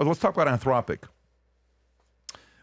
let's talk about Anthropic.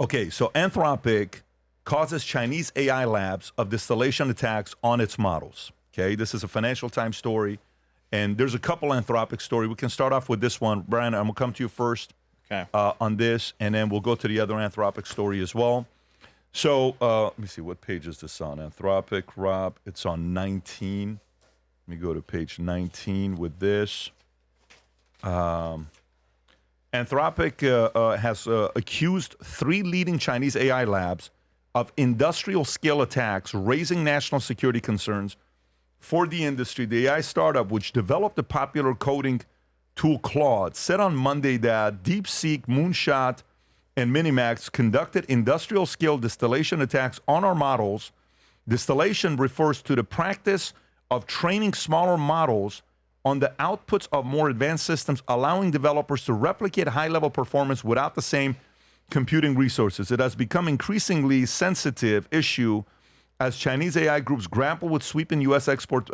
Okay, so Anthropic causes Chinese AI labs of distillation attacks on its models. Okay, this is a Financial Times story, and there's a couple Anthropic stories. We can start off with this one. Brian, I'm gonna come to you first on this, and then we'll go to the other Anthropic story as well. So let me see, what page is this on? Anthropic, Rob, it's on 19. Let me go to page 19 with this. Anthropic has accused 3 leading Chinese AI labs of industrial scale attacks, raising national security concerns for the industry. The AI startup, which developed the popular coding tool Claude, said on Monday that DeepSeek, Moonshot, and MiniMax conducted industrial scale distillation attacks on our models. Distillation refers to the practice of training smaller models on the outputs of more advanced systems, allowing developers to replicate high-level performance without the same computing resources. It has become increasingly sensitive issue as Chinese AI groups grapple with sweeping U.S. export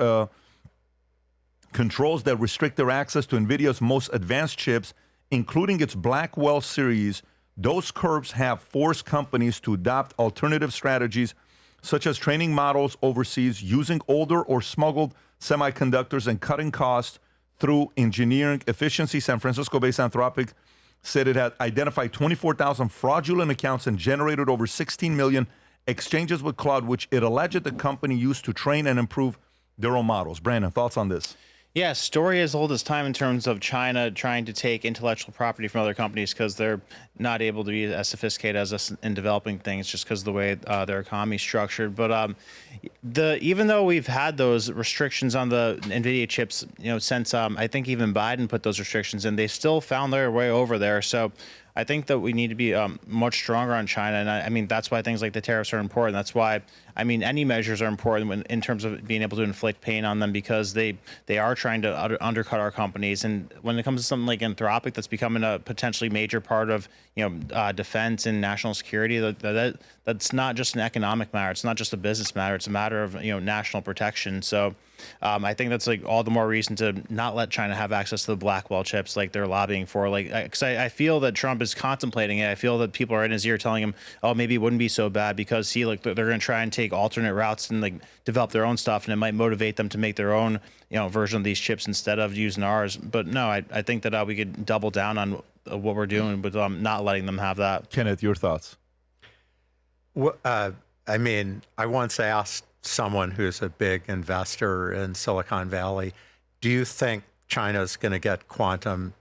controls that restrict their access to Nvidia's most advanced chips, including its Blackwell series. Those curbs have forced companies to adopt alternative strategies, such as training models overseas, using older or smuggled semiconductors, and cutting costs through engineering efficiency. San Francisco-based Anthropic said it had identified 24,000 fraudulent accounts and generated over 16 million exchanges with Claude, which it alleged the company used to train and improve their own models. Brandon, thoughts on this? Yeah, story as old as time in terms of China trying to take intellectual property from other companies because they're not able to be as sophisticated as us in developing things just because of the way their economy is structured. But even though we've had those restrictions on the Nvidia chips, since I think even Biden put those restrictions in, they still found their way over there. So I think that we need to be much stronger on China. And I mean, that's why things like the tariffs are important. That's why, I mean, any measures are important in terms of being able to inflict pain on them because they are trying to undercut our companies. And when it comes to something like Anthropic, that's becoming a potentially major part of, defense and national security, that's not just an economic matter. It's not just a business matter. It's a matter of, national protection. So I think that's like all the more reason to not let China have access to the Blackwell chips like they're lobbying for. Like, because I feel that Trump is contemplating it. I feel that people are in his ear telling him, oh, maybe it wouldn't be so bad because they're going to try and take alternate routes and like develop their own stuff, and it might motivate them to make their own version of these chips instead of using ours. But no, I think that we could double down on what we're doing with not letting them have that. Kenneth, your thoughts? Well, I mean, I once asked someone who's a big investor in Silicon Valley, do you think China's going to get quantum,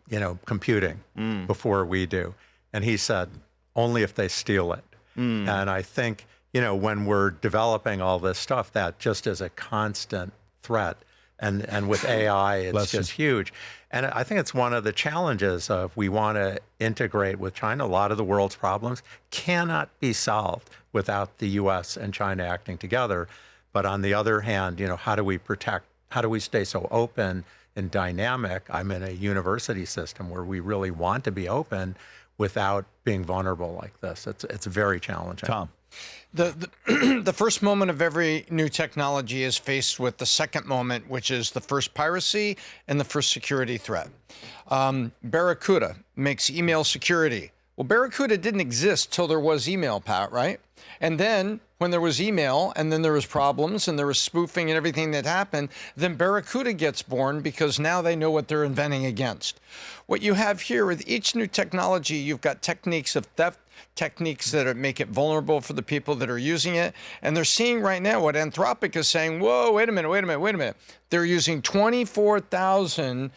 computing before we do? And he said, only if they steal it. And I think, when we're developing all this stuff, that just is a constant threat. And with AI, it's just huge. And I think it's one of the challenges of we want to integrate with China. A lot of the world's problems cannot be solved without the U.S. and China acting together. But on the other hand, how do we stay so open and dynamic? I'm in a university system where we really want to be open without being vulnerable like this. It's very challenging. Tom. The first moment of every new technology is faced with the second moment, which is the first piracy and the first security threat. Barracuda makes email security. Well, Barracuda didn't exist till there was email, Pat, right? And then when there was email and then there was problems and there was spoofing and everything that happened, then Barracuda gets born because now they know what they're inventing against. What you have here with each new technology, you've got techniques of theft, techniques that make it vulnerable for the people that are using it. And they're seeing right now what Anthropic is saying, whoa, wait a minute. They're using 24,000,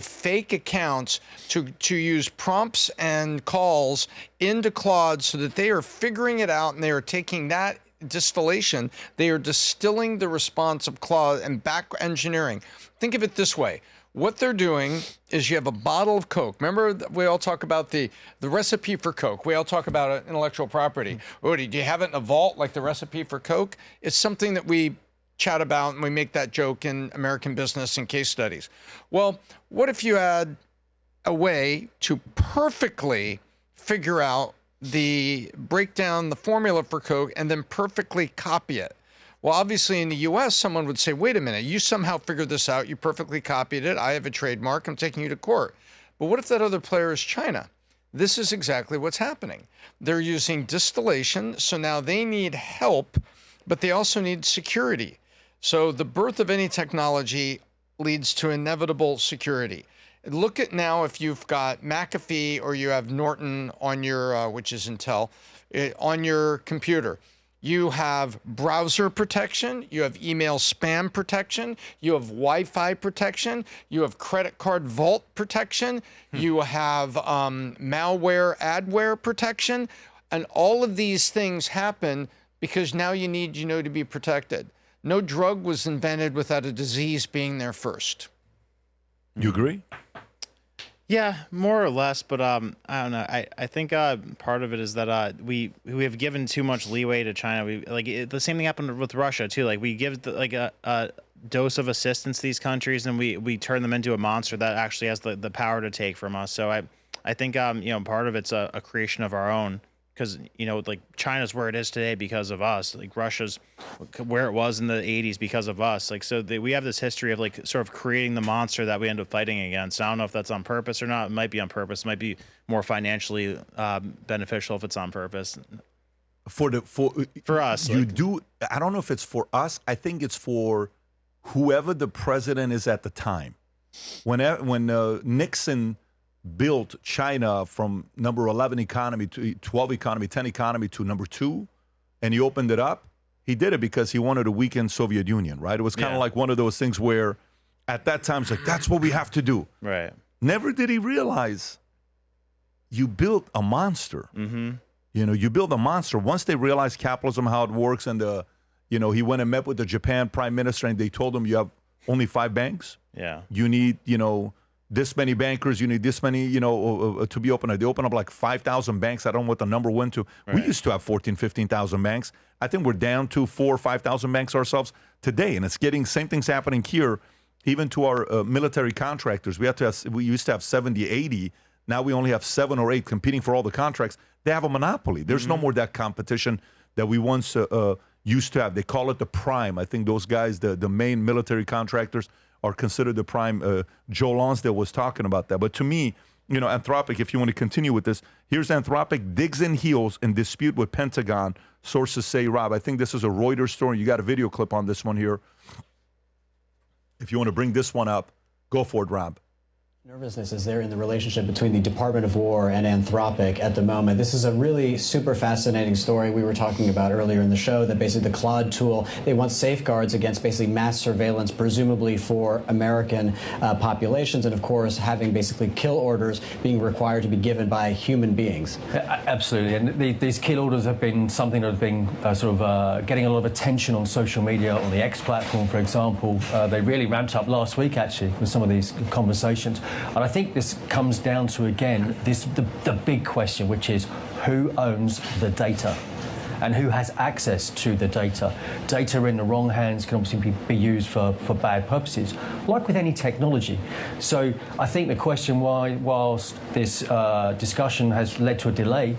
fake accounts to use prompts and calls into Claude so that they are figuring it out and they are taking that distillation. They are distilling the response of Claude and back engineering. Think of it this way. What they're doing is you have a bottle of Coke. Remember, we all talk about the recipe for Coke. We all talk about intellectual property. Oh, do you have it in a vault like the recipe for Coke? It's something that we chat about and we make that joke in American business and case studies. Well, what if you had a way to perfectly figure out break down the formula for Coke and then perfectly copy it? Well, obviously in the US, someone would say, wait a minute, you somehow figured this out. You perfectly copied it. I have a trademark. I'm taking you to court. But what if that other player is China? this is exactly what's happening. They're using distillation, so now they need help, but they also need security. So the birth of any technology leads to inevitable security. Look at now if you've got McAfee or you have Norton on your, which is Intel, on your computer. You have browser protection, you have email spam protection, you have Wi-Fi protection, you have credit card vault protection, you have malware, adware protection, and all of these things happen because now you need, to be protected. No drug was invented without a disease being there first. You agree? Yeah, more or less, but I don't know. I think part of it is that we have given too much leeway to China. The same thing happened with Russia too. Like we give a dose of assistance to these countries, and we turn them into a monster that actually has the power to take from us. So I think part of it's a creation of our own. Because, China's where it is today because of us. Like, Russia's where it was in the 80s because of us. We have this history of, sort of creating the monster that we end up fighting against. I don't know if that's on purpose or not. It might be on purpose. It might be more financially beneficial if it's on purpose. For us. I don't know if it's for us. I think it's for whoever the president is at the time. When Nixon built China from number 11 economy to 12 economy, 10 economy to number 2, and he opened it up, he did it because he wanted to weaken Soviet Union, right? It was kind of like one of those things where at that time it's like, that's what we have to do. Right. Never did he realize you built a monster. Mm-hmm. You build a monster. Once they realized capitalism, how it works, and he went and met with the Japan prime minister and they told him you have only 5 banks. Yeah. You need, this many bankers, you need this many, to be open. They open up like 5,000 banks. I don't know what the number went to. Right. We used to have 14, 15,000 banks. I think we're down to 4,000 or 5,000 banks ourselves today. And it's same thing's happening here, even to our military contractors. We used to have 70, 80. Now we only have 7 or 8 competing for all the contracts. They have a monopoly. There's no more that competition that we once used to have. They call it the prime. I think those guys, the main military contractors, are considered the prime. Joe Lonsdale was talking about that. But to me, Anthropic, if you want to continue with this, here's Anthropic digs in heels in dispute with Pentagon. Sources say, Rob, I think this is a Reuters story. You got a video clip on this one here. If you want to bring this one up, go for it, Rob. Nervousness is there in the relationship between the Department of War and Anthropic at the moment. This is a really super fascinating story we were talking about earlier in the show, that basically the Claude tool, they want safeguards against basically mass surveillance, presumably for American populations, and of course having basically kill orders being required to be given by human beings. Absolutely, and these kill orders have been something that has been getting a lot of attention on social media, on the X platform, for example. They really ramped up last week, actually, with some of these conversations. And I think this comes down to, again, the big question, which is who owns the data and who has access to the data. Data in the wrong hands can obviously be used for bad purposes, like with any technology. So I think the question why, whilst this discussion has led to a delay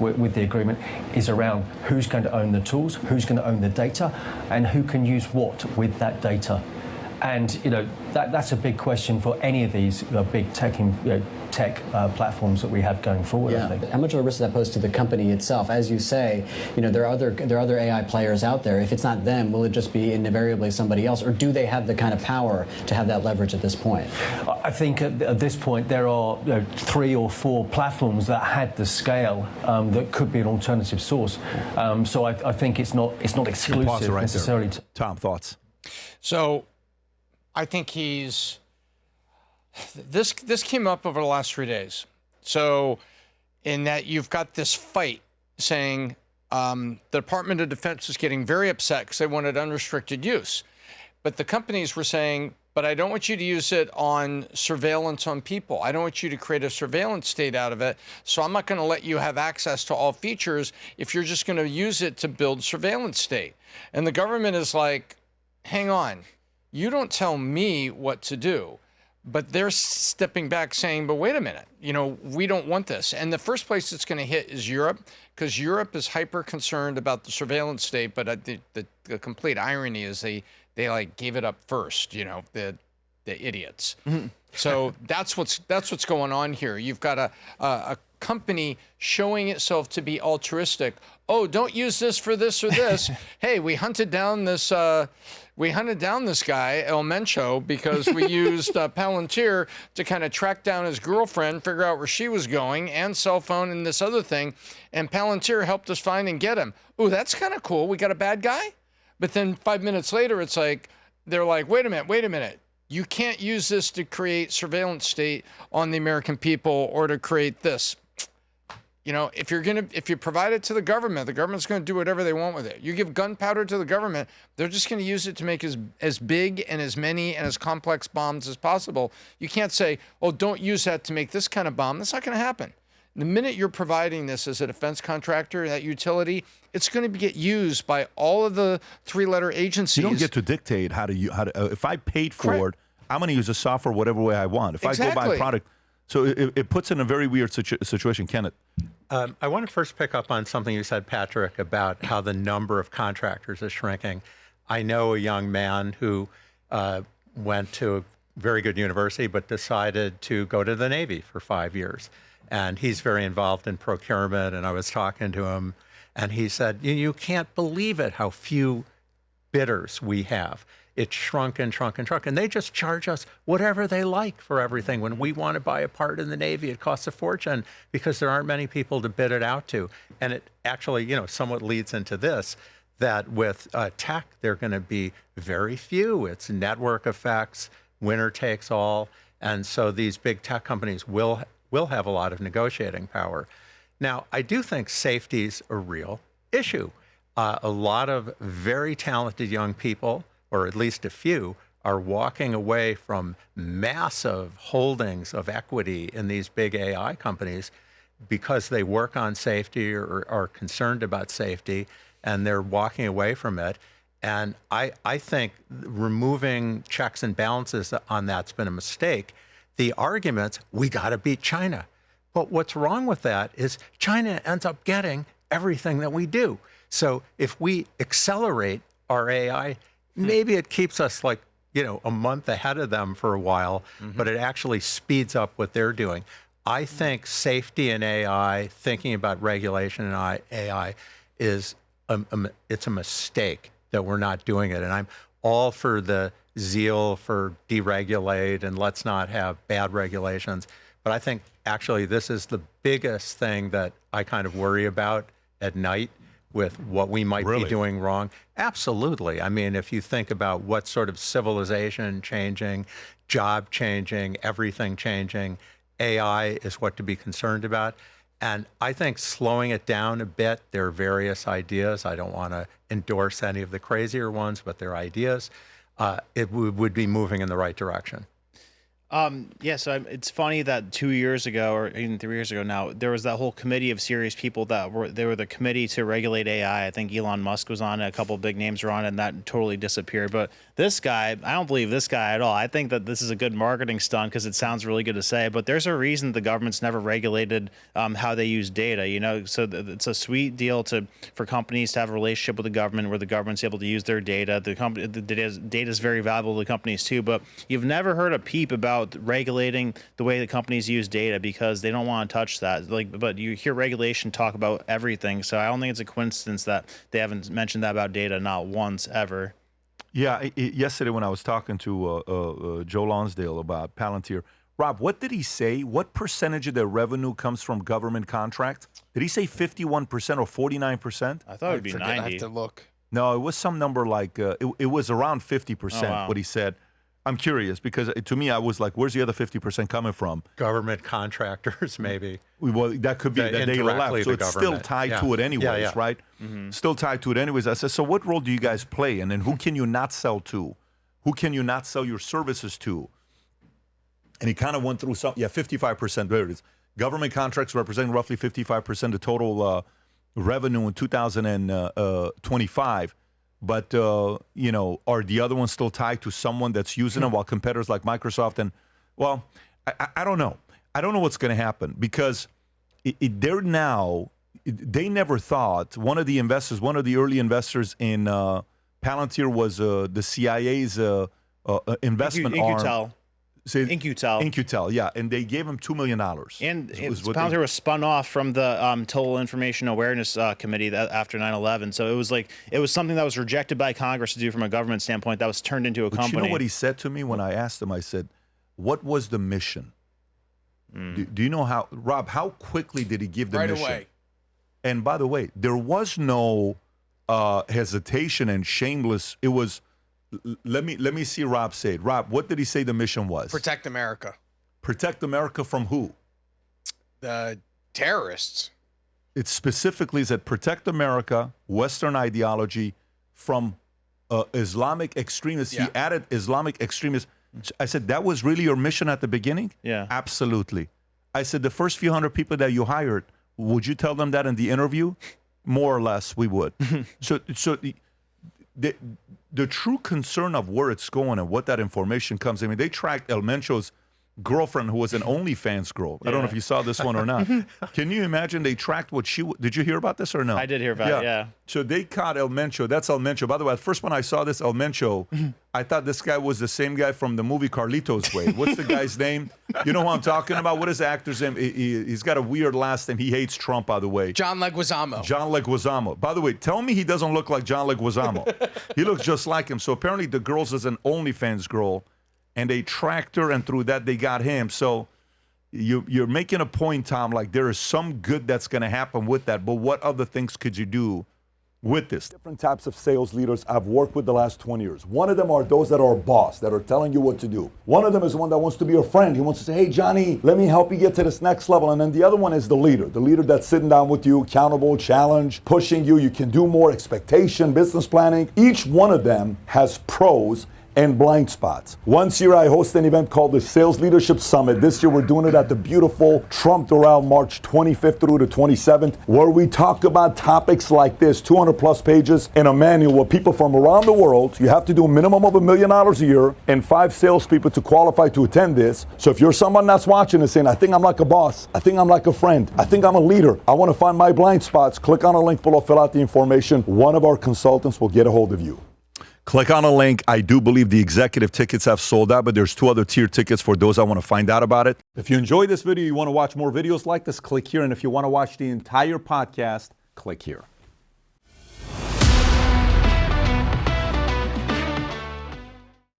with the agreement, is around who's going to own the tools, who's going to own the data, and who can use what with that data. And that's a big question for any of these big tech platforms that we have going forward. Yeah. I think. How much of a risk does that pose to the company itself? As you say, there are other AI players out there. If it's not them, will it just be invariably somebody else, or do they have the kind of power to have that leverage at this point? I think at this point there are 3 or 4 platforms that had the scale that could be an alternative source. So I think it's not exclusive necessarily. Tom, thoughts? So I think this came up over the last 3 days. So in that you've got this fight saying the Department of Defense is getting very upset because they wanted unrestricted use. But the companies were saying, but I don't want you to use it on surveillance on people. I don't want you to create a surveillance state out of it. So I'm not going to let you have access to all features if you're just going to use it to build surveillance state. And the government is like, hang on. You don't tell me what to do. But they're stepping back saying, but wait a minute, we don't want this. And the first place it's going to hit is Europe, because Europe is hyper concerned about the surveillance state. But the complete irony is they gave it up first, the idiots. Mm-hmm. So that's what's going on here. You've got a company showing itself to be altruistic. Oh, don't use this for this or this. Hey, we hunted down this guy El Mencho because we used Palantir to kind of track down his girlfriend, figure out where she was going, and cell phone and this other thing. And Palantir helped us find and get him. Ooh, that's kind of cool. We got a bad guy. But then 5 minutes later, it's like, they're like, wait a minute. You can't use this to create surveillance state on the American people or to create this. You know, if you provide it to the government's going to do whatever they want with it. You give gunpowder to the government, they're just going to use it to make as big and as many and as complex bombs as possible. You can't say, oh, don't use that to make this kind of bomb. That's not going to happen. The minute you're providing this as a defense contractor, that utility, it's going to get used by all of the three-letter agencies. You don't get to dictate how to if I paid for it, I'm going to use the software whatever way I want. If I go buy a product, so it puts in a very weird situation, Kenneth. I want to first pick up on something you said, Patrick, about how the number of contractors is shrinking. I know a young man who went to a very good university but decided to go to the Navy for 5 years. And he's very involved in procurement, and I was talking to him, and he said, you can't believe it, how few bidders we have. It's shrunk and shrunk and shrunk, and they just charge us whatever they like for everything. When we want to buy a part in the Navy, it costs a fortune because there aren't many people to bid it out to. And it actually, somewhat leads into this, that with tech, there are going to be very few. It's network effects, winner takes all, and so these big tech companies will have a lot of negotiating power. Now, I do think safety's a real issue. A lot of very talented young people, or at least a few, are walking away from massive holdings of equity in these big AI companies because they work on safety or are concerned about safety, and they're walking away from it. And I think removing checks and balances on that's been a mistake. The arguments, we got to beat China. But what's wrong with that is China ends up getting everything that we do. So if we accelerate our AI, maybe it keeps us like, a month ahead of them for a while, but it actually speeds up what they're doing. I think safety in AI, thinking about regulation in AI, it's a mistake that we're not doing it. And I'm all for the zeal for deregulate and let's not have bad regulations. But I think actually this is the biggest thing that I kind of worry about at night with what we might be doing wrong. Absolutely. I mean, if you think about what sort of civilization changing, job changing, everything changing, AI is what to be concerned about. And I think slowing it down a bit, there are various ideas. I don't want to endorse any of the crazier ones, but there are ideas. It would be moving in the right direction. So it's funny that 2 years ago, or even 3 years ago now, there was that whole committee of serious people they were the committee to regulate AI. I think Elon Musk was on it, a couple of big names were on it, and that totally disappeared. But this guy, I don't believe this guy at all. I think that this is a good marketing stunt because it sounds really good to say, but there's a reason the government's never regulated how they use data, so it's a sweet deal for companies to have a relationship with the government where the government's able to use their data. The data is very valuable to the companies too, but you've never heard a peep about regulating the way that companies use data because they don't want to touch that. But you hear regulation talk about everything, so I don't think it's a coincidence that they haven't mentioned that about data not once ever. Yeah, yesterday when I was talking to Joe Lonsdale about Palantir, Rob, what did he say? What percentage of their revenue comes from government contracts? Did he say 51% or 49%? I thought it would be 90. I have to look. No, it was some number like it was around 50%. What he said. I'm curious because to me, I was like, where's the other 50% coming from? Government contractors, maybe. Well, that could be that they left. So it's still tied to it anyways, right? Mm-hmm. Still tied to it anyways. I said, so what role do you guys play? And then who can you not sell to? Who can you not sell your services to? And he kind of went through 55%. There it is. Government contracts represent roughly 55% of total revenue in 2025. But, are the other ones still tied to someone that's using them while competitors like Microsoft I don't know. I don't know what's going to happen because they never thought, one of the early investors in Palantir was the CIA's investment arm. You could tell. In-Q-Tel, yeah. And they gave him $2 million. And Palantir was spun off from the Total Information Awareness Committee after 9/11. So it was something that was rejected by Congress to do from a government standpoint that was turned into a company. You know what he said to me when I asked him? I said, what was the mission? Do you know how, Rob, how quickly did he give the mission? Right away. And by the way, there was no hesitation and shameless. It was, let me see Rob say it. Rob, what did he say the mission was? Protect America. Protect America from who? The terrorists. It specifically said protect America, Western ideology from Islamic extremists. Yeah. He added Islamic extremists. I said, that was really your mission at the beginning? Yeah. Absolutely. I said, the first few hundred people that you hired, would you tell them that in the interview? More or less, we would. So the true concern of where it's going and what that information comes. I mean, they tracked El Mencho's girlfriend, who was an OnlyFans girl. I don't know if you saw this one or not. Can you imagine they tracked what she... Did you hear about this or no? I did hear about it, yeah. So they caught El Mencho. That's El Mencho. By the way, the first when I saw this El Mencho, I thought this guy was the same guy from the movie Carlitos Way. What's the guy's name? You know who I'm talking about? What is the actor's name? He's got a weird last name. He hates Trump, by the way. John Leguizamo. John Leguizamo. By the way, tell me he doesn't look like John Leguizamo. He looks just like him. So apparently the girl's is an OnlyFans girl, and they tracked her, and through that they got him. So you're making a point, Tom, like there is some good that's going to happen with that, but what other things could you do with this? Different types of sales leaders I've worked with the last 20 years. One of them are those that are a boss, that are telling you what to do. One of them is one that wants to be your friend. He wants to say, hey, Johnny, let me help you get to this next level. And then the other one is the leader that's sitting down with you, accountable, challenge, pushing you. You can do more, expectation, business planning. Each one of them has pros and blind spots. Once year I host an event called the Sales Leadership Summit. This year we're doing it at the beautiful Trump Doral, March 25th through the 27th, where we talk about topics like this, 200 plus pages in a manual where people from around the world, you have to do a minimum of $1 million a year and 5 salespeople to qualify to attend this. So if you're someone that's watching and saying, I think I'm like a boss, I think I'm like a friend, I think I'm a leader, I want to find my blind spots, click on a link below, fill out the information. One of our consultants will get a hold of you. Click on a link. I do believe the executive tickets have sold out, but there's 2 other tier tickets for those that want to find out about it. If you enjoyed this video, you want to watch more videos like this, click here. And if you want to watch the entire podcast, click here.